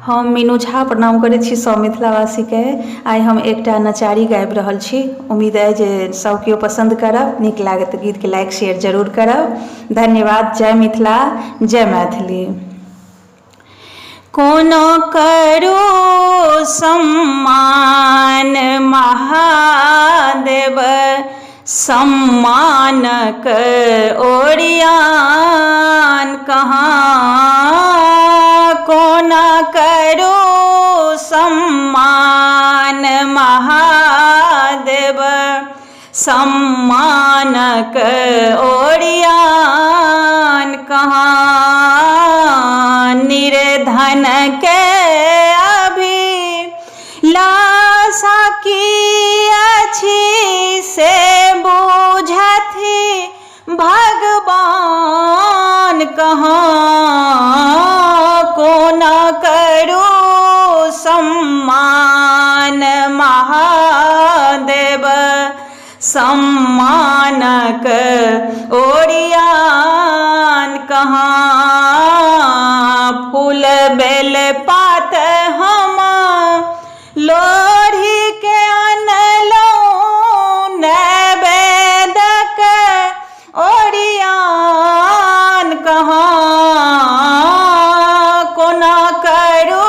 हम मीनू झा प्रणाम करैत छी सब मिथिलावासीके। आइ हम एकटा नचारी गाबि रहल छी। उम्मीद अइ जे सब केओ पसंद करब। नीक लागत तऽ गीतके लाइक शेयर जरूर करब। धन्यवाद। जय मिथिला, जय मैथिली। कोनो करू सम्मान महादेव, सम्मानक ओरियान कहाँ। कोना करू सम्मान महादेव, सम्मानक ओरियान कहाँ। निर्धन के अभिलाषा की अछि, से बुझथि भगवान कहाँ। कोना करू सम्मान महादेव, सम्मानक ओरियान कहाँ। फूल बेल पात हम लोढ़ी के अनलहुँ, नैवेद्यक ओरियान कहाँ। कोना करू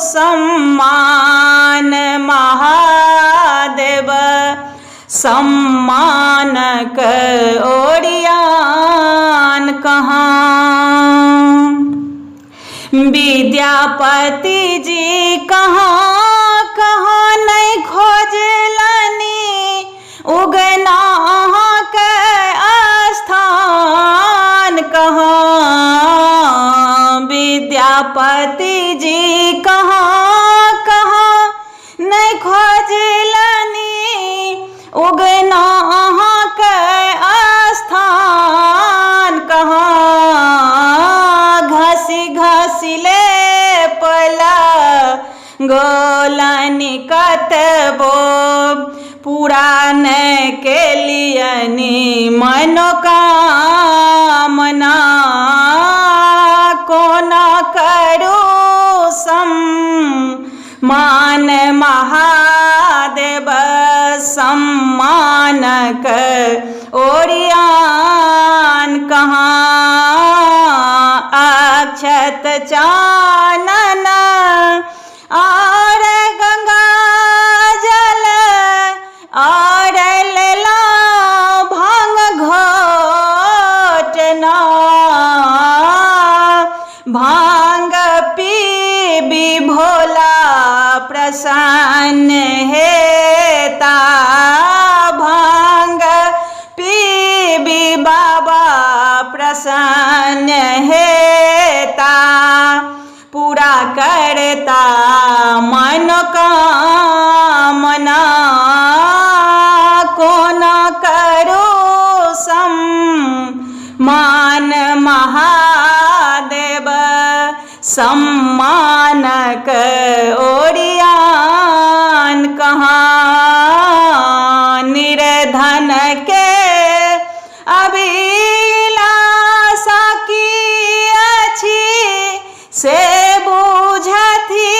सम्मान महादेव, सम्मानक ओरियान कहाँ। विद्यापति जी कहाँ कहाँ नहीं खोजलनि, उगना के स्थान कहाँ। विद्यापति जी कहाँ कहाँ नहीं खोजलनि, उगना के स्थान कहाँ। घसी घसी ले पला गोलनि कतबो, पुराण के लियनि मनोकामना। कोना करू सम्मान महादेव, सम्मानक ओरियान कहाँ। अक्षत चानन और गंगा जल, और लेला भांग घोटना। भांग पीबी भोला प्रसन्न हेता, भांग पीबी बाबा प्रसन्न हेता। पूरा करता मनोकामना। कोना करू सम्मान महादेव, सम्मानक ओरियान कहाँ। निर्धन के अभिलाषा की अछि, से बुझथि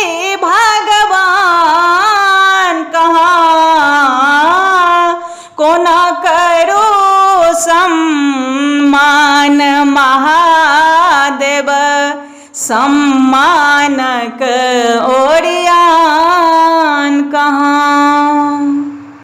भगवान कहाँ। कोना करू सम्मान महादेव, सम्मानक ओरियान कहाँ।